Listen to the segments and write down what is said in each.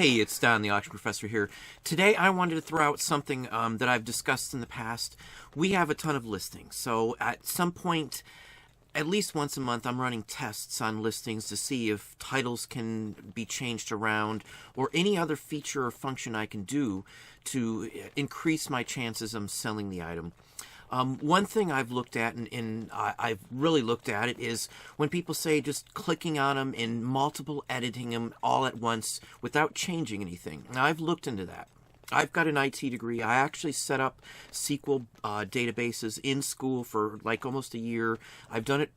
Hey, it's Don, the Auction Professor here. Today I wanted to throw out something that I've discussed in the past. We have a ton of listings, so at some point, at least once a month, I'm running tests on listings to see if titles can be changed around or any other feature or function I can do to increase my chances of selling the item. One thing I've looked at, and I've really looked at it, is when people say just clicking on them and multiple editing them all at once without changing anything. Now, I've looked into that. I've got an IT degree. I actually set up SQL databases in school for like almost a year. I've done it,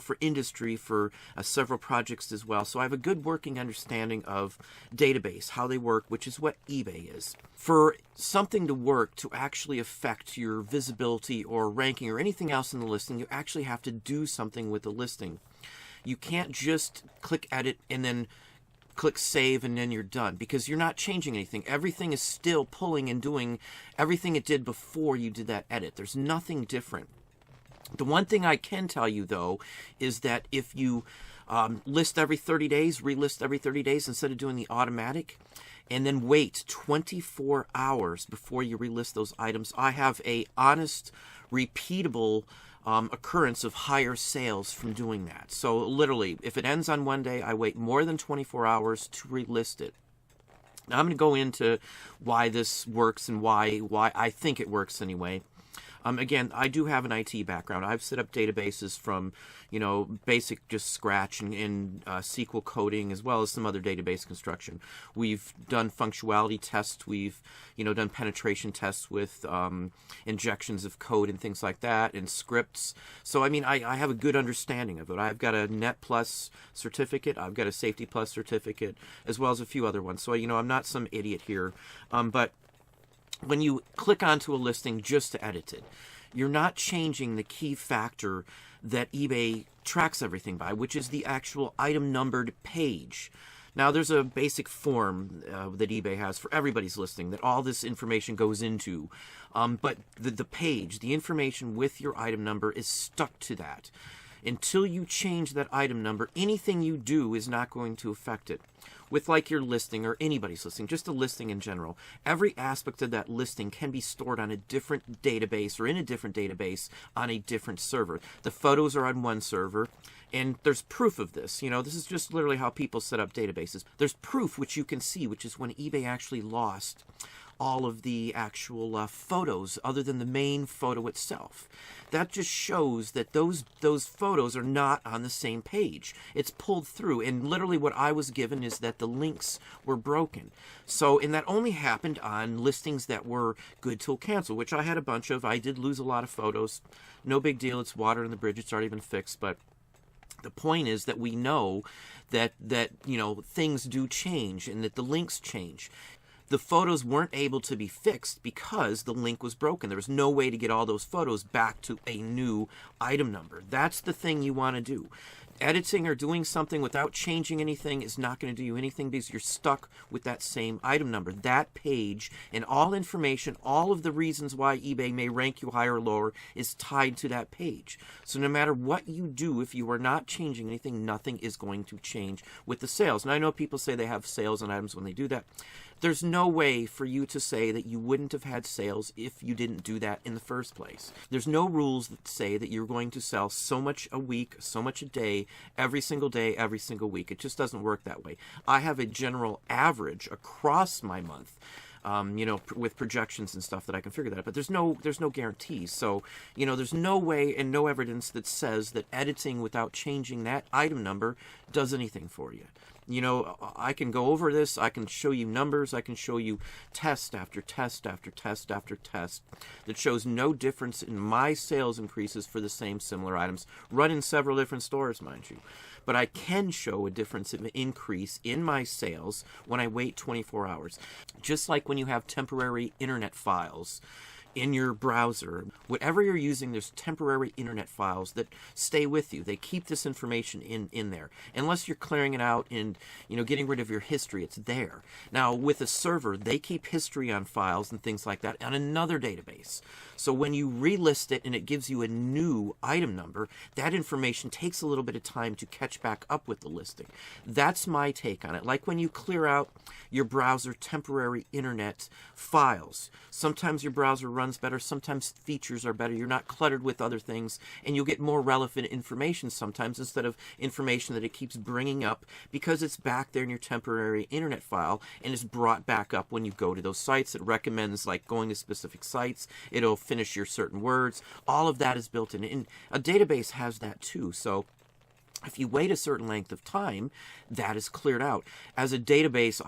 for industry for several projects as well. So I have a good working understanding of database, how they work, which is what eBay is. For something to work to actually affect your visibility or ranking or anything else in the listing, you actually have to do something with the listing. You can't just click edit and then click save and then you're done, because you're not changing anything. Everything is still pulling and doing everything it did before you did that edit. There's nothing different. The one thing I can tell you though is that if you list every 30 days, relist every 30 days instead of doing the automatic, and then wait 24 hours before you relist those items, I have a honest, repeatable occurrence of higher sales from doing that. So literally, if it ends on one day, I wait more than 24 hours to relist it. Now I'm going to go into why this works and why I think it works anyway. Again, I do have an IT background. I've set up databases from, basic just scratch and SQL coding, as well as some other database construction. We've done functionality tests. We've, done penetration tests with injections of code and things like that, and scripts. So, I have a good understanding of it. I've got a Net Plus certificate. I've got a Safety Plus certificate, as well as a few other ones. So, I'm not some idiot here, but when you click onto a listing just to edit it, you're not changing the key factor that eBay tracks everything by, which is the actual item numbered page. Now, there's a basic form that eBay has for everybody's listing that all this information goes into. But the page, the information with your item number is stuck to that. Until you change that item number, anything you do is not going to affect it. With like your listing or anybody's listing, just a listing in general, every aspect of that listing can be stored on a different database or in a different database on a different server. The photos are on one server, and there's proof of this. This is just literally how people set up databases. There's proof which you can see, which is when eBay actually lost all of the actual photos other than the main photo itself. That just shows that those photos are not on the same page. It's pulled through, and literally what I was given is that the links were broken. So, and that only happened on listings that were good till cancel, which I had a bunch of. I did lose a lot of photos. No big deal. It's water in the bridge. It's already been fixed, but the point is that we know that things do change and that the links change. The photos weren't able to be fixed because the link was broken. There was no way to get all those photos back to a new item number. That's the thing you want to do. Editing or doing something without changing anything is not going to do you anything, because you're stuck with that same item number. That page and all information, all of the reasons why eBay may rank you higher or lower is tied to that page. So no matter what you do, if you are not changing anything, nothing is going to change with the sales. And I know people say they have sales on items when they do that. There's no way for you to say that you wouldn't have had sales if you didn't do that in the first place. There's no rules that say that you're going to sell so much a week, so much a day, every single week. It just doesn't work that way. I have a general average across my month, with projections and stuff that I can figure that out. But there's no guarantees. So, there's no way and no evidence that says that editing without changing that item number does anything for you. I can go over this. I can show you numbers. I can show you test after test after test after test that shows no difference in my sales increases for the same similar items, run in several different stores, mind you. But I can show a difference in increase in my sales when I wait 24 hours. Just like when you have temporary internet files in your browser, whatever you're using, there's temporary internet files that stay with you. They keep this information in there. Unless you're clearing it out and, getting rid of your history, it's there. Now, with a server, they keep history on files and things like that on another database. So when you relist it and it gives you a new item number, that information takes a little bit of time to catch back up with the listing. That's my take on it. Like when you clear out your browser temporary internet files. Sometimes your browser runs better, sometimes features are better, you're not cluttered with other things, and you'll get more relevant information sometimes instead of information that it keeps bringing up because it's back there in your temporary internet file and is brought back up when you go to those sites. It recommends like going to specific sites, it'll finish your certain words. All of that is built in, and a database has that too. So if you wait a certain length of time, that is cleared out. As a database,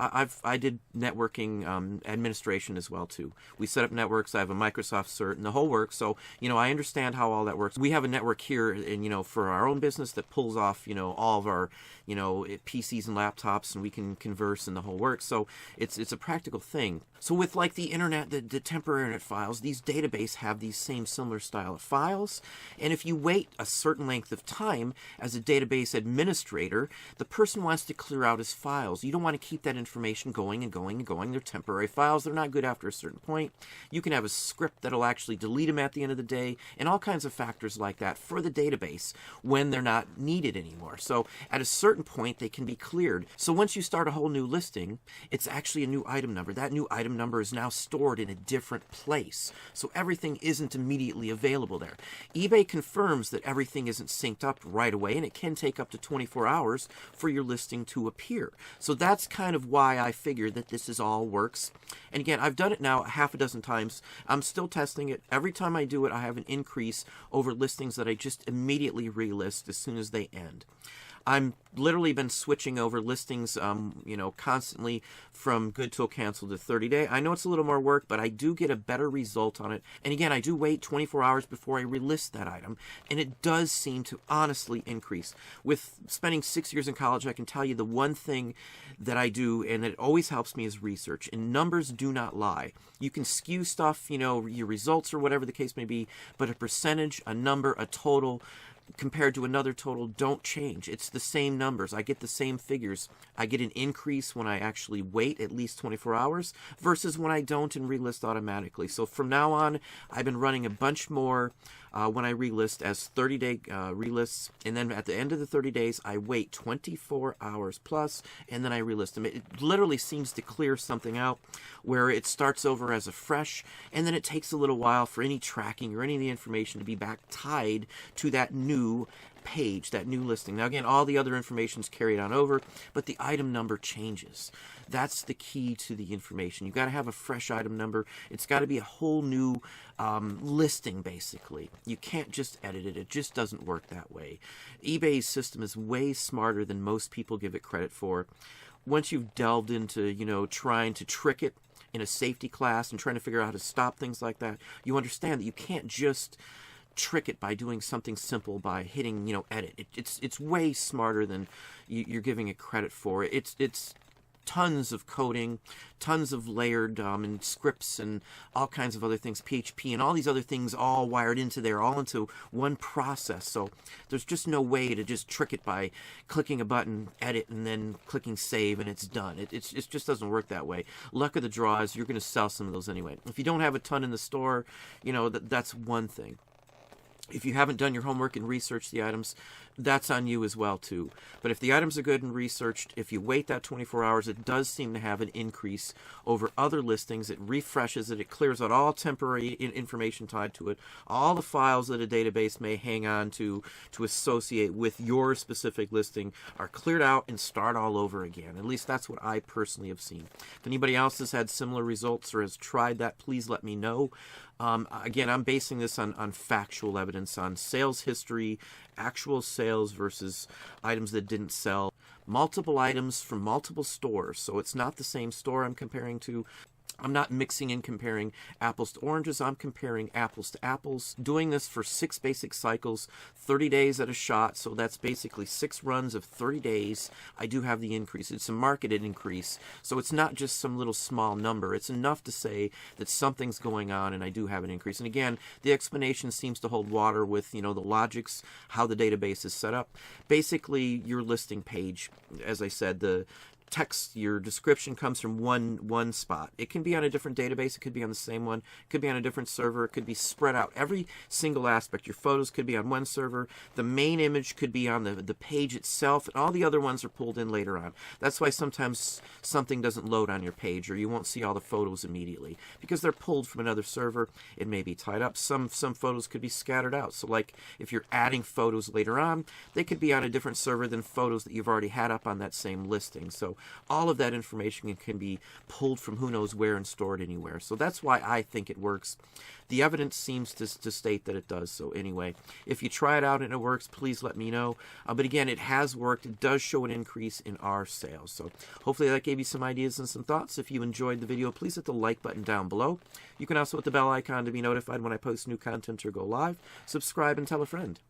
I did networking administration as well too. We set up networks. I have a Microsoft cert and the whole works. So I understand how all that works. We have a network here, and for our own business that pulls off all of our PCs and laptops, and we can converse and the whole works. So it's a practical thing. So with like the internet, the temporary internet files, these databases have these same similar style of files. And if you wait a certain length of time as a database administrator, the person wants to clear out his files. You don't want to keep that information going and going and going. They're temporary files. They're not good after a certain point. You can have a script that'll actually delete them at the end of the day, and all kinds of factors like that for the database when they're not needed anymore. So at a certain point, they can be cleared. So once you start a whole new listing, it's actually a new item number. That new item number is now stored in a different place. So everything isn't immediately available there. eBay confirms that everything isn't synced up right away, and it can take up to 24 hours for your listing to appear. So that's kind of why I figured that this is all works. And again, I've done it now half a dozen times. I'm still testing it. Every time I do it, I have an increase over listings that I just immediately relist as soon as they end. I'm literally been switching over listings, constantly from good till cancel to 30-day. I know it's a little more work, but I do get a better result on it. And again, I do wait 24 hours before I relist that item, and it does seem to honestly increase. With spending 6 years in college, I can tell you the one thing that I do, and it always helps me, is research. And numbers do not lie. You can skew stuff, your results or whatever the case may be, but a percentage, a number, a total, compared to another total don't change. It's the same numbers. I get the same figures. I get an increase when I actually wait at least 24 hours versus when I don't and relist automatically. So from now on, I've been running a bunch more when I relist as 30-day relists, and then at the end of the 30 days, I wait 24 hours plus, and then I relist them. It literally seems to clear something out where it starts over as a fresh, and then it takes a little while for any tracking or any of the information to be back tied to that new page, that new listing. Now again, all the other information is carried on over, but the item number changes. That's the key to the information. You've got to have a fresh item number. It's got to be a whole new listing, basically. You can't just edit it. It just doesn't work that way. eBay's system is way smarter than most people give it credit for. Once you've delved into, trying to trick it in a safety class and trying to figure out how to stop things like that, you understand that you can't just trick it by doing something simple by hitting, edit. It's way smarter than you're giving it credit for. It's tons of coding, tons of layered and scripts and all kinds of other things, PHP and all these other things all wired into there, all into one process. So there's just no way to just trick it by clicking a button, edit, and then clicking save, and it's done. It just doesn't work that way. Luck of the draw is you're going to sell some of those anyway. If you don't have a ton in the store, that's one thing. If you haven't done your homework and researched the items, that's on you as well too. But if the items are good and researched, if you wait that 24 hours, it does seem to have an increase over other listings. It refreshes it. It clears out all temporary information tied to it. All the files that a database may hang on to associate with your specific listing are cleared out and start all over again. At least that's what I personally have seen. If anybody else has had similar results or has tried that, please let me know. Again, I'm basing this on factual evidence, on sales history, actual sales versus items that didn't sell, multiple items from multiple stores. So it's not the same store I'm comparing to. I'm not mixing and comparing apples to oranges. I'm comparing apples to apples. Doing this for 6 basic cycles, 30 days at a shot. So that's basically 6 runs of 30 days. I do have the increase. It's a marketed increase. So it's not just some little small number. It's enough to say that something's going on and I do have an increase. And again, the explanation seems to hold water with, the logics, how the database is set up. Basically, your listing page, as I said, the text, your description comes from one spot. It can be on a different database. It could be on the same one. It could be on a different server. It could be spread out. Every single aspect. Your photos could be on one server. The main image could be on the page itself, and all the other ones are pulled in later on. That's why sometimes something doesn't load on your page, or you won't see all the photos immediately, because they're pulled from another server. It may be tied up. Some photos could be scattered out. So like if you're adding photos later on, they could be on a different server than photos that you've already had up on that same listing. So all of that information can be pulled from who knows where and stored anywhere. So that's why I think it works. The evidence seems to state that it does. So anyway, if you try it out and it works, please let me know. But again, it has worked. It does show an increase in our sales. So hopefully that gave you some ideas and some thoughts. If you enjoyed the video, please hit the like button down below. You can also hit the bell icon to be notified when I post new content or go live. Subscribe and tell a friend.